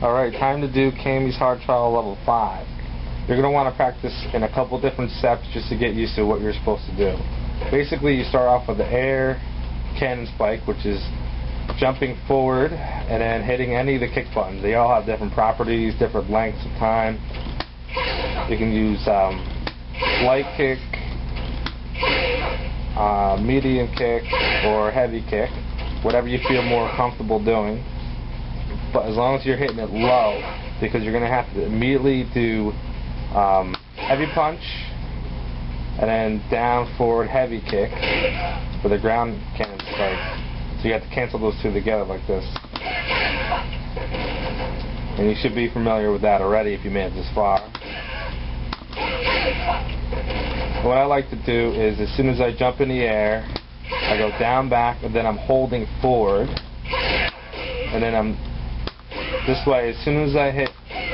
Alright, time to do Cammy's Hard Trial Level 5. You're going to want to practice in a couple different steps just to get used to what you're supposed to do. Basically, you start off with the air cannon spike, which is jumping forward and then hitting any of the kick buttons. They all have different properties, different lengths of time. You can use light kick, medium kick, or heavy kick, whatever you feel more comfortable doing. But as long as you're hitting it low, because you're going to have to immediately do heavy punch and then down forward heavy kick for the ground cannon spike. So you have to cancel those two together like this. And you should be familiar with that already if you made it this far. What I like to do is as soon as I jump in the air, I go down, back, and then I'm holding forward. And then I'm this way. As soon as I hit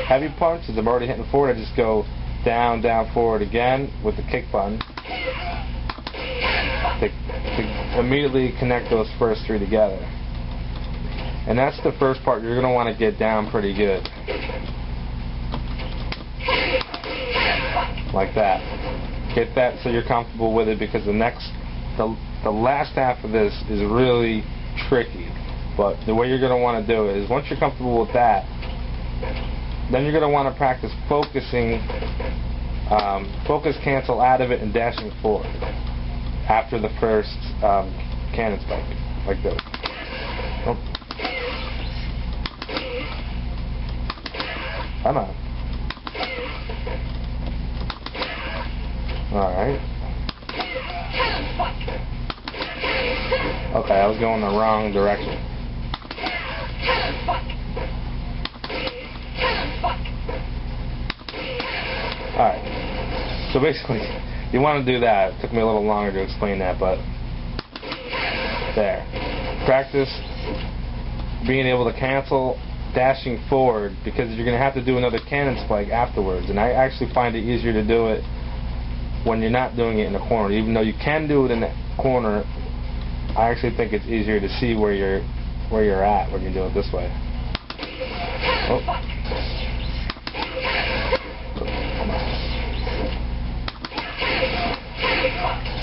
heavy punch, as I'm already hitting forward, I just go down, down, forward again with the kick button to immediately connect those first three together. And that's the first part. You're going to want to get down pretty good. Like that. Get that so you're comfortable with it, because the last half of this is really tricky. But the way you're going to want to do it is once you're comfortable with that, then you're going to want to practice focusing, focus cancel out of it and dashing forward after the first cannon spike, like this. Oh. Come on. Alright. Okay, I was going the wrong direction. Alright, so basically, you want to do that. It took me a little longer to explain that, but there. Practice being able to cancel dashing forward, because you're going to have to do another cannon spike afterwards, and I actually find it easier to do it when you're not doing it in the corner. Even though you can do it in the corner, I actually think it's easier to see where you're at when you do it this way. Oh.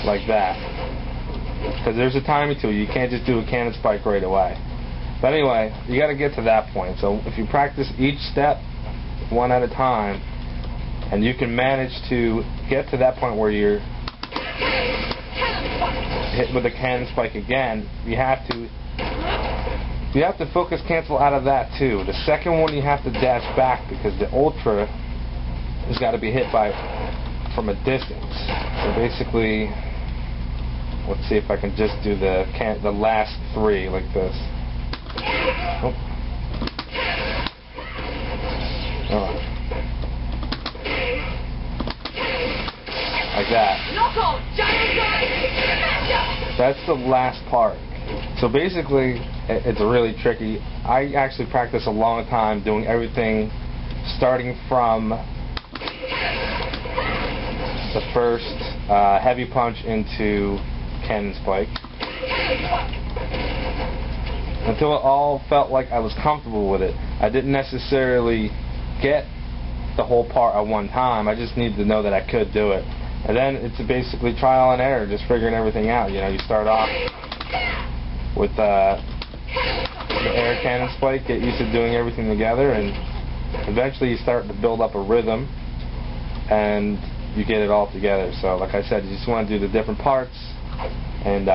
Like that. Because there's a timing to it. You can't just do a cannon spike right away. But anyway, you got to get to that point. So if you practice each step one at a time, and you can manage to get to that point where you're hit with a cannon spike again, you have to focus cancel out of that too. The second one you have to dash back, because the ultra has got to be hit from a distance. So basically, let's see if I can just do the last three like this. Oh. Oh. Like that. That's the last part. So basically, it's really tricky. I actually practice a long time doing everything starting from the first heavy punch into cannon spike until it all felt like I was comfortable with it. I didn't necessarily get the whole part at one time. I just needed to know that I could do it. And then it's basically trial and error, just figuring everything out. You know, you start off with the air cannon spike, get used to doing everything together, and eventually you start to build up a rhythm, and you get it all together. So, like I said, you just want to do the different parts and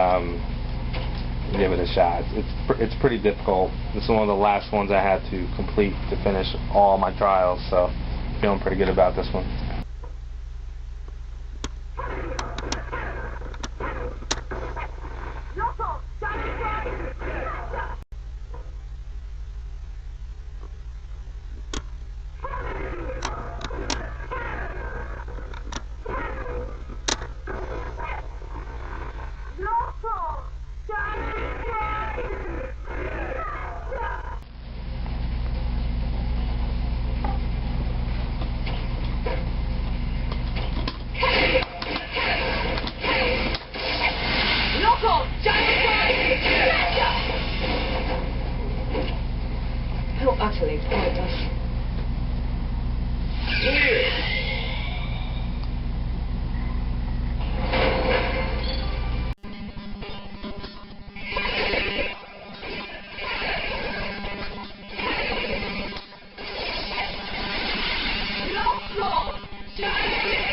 give it a shot. It's pretty difficult. This is one of the last ones I had to complete to finish all my trials, so feeling pretty good about this one. Actually, oh, it does. Lock, lock.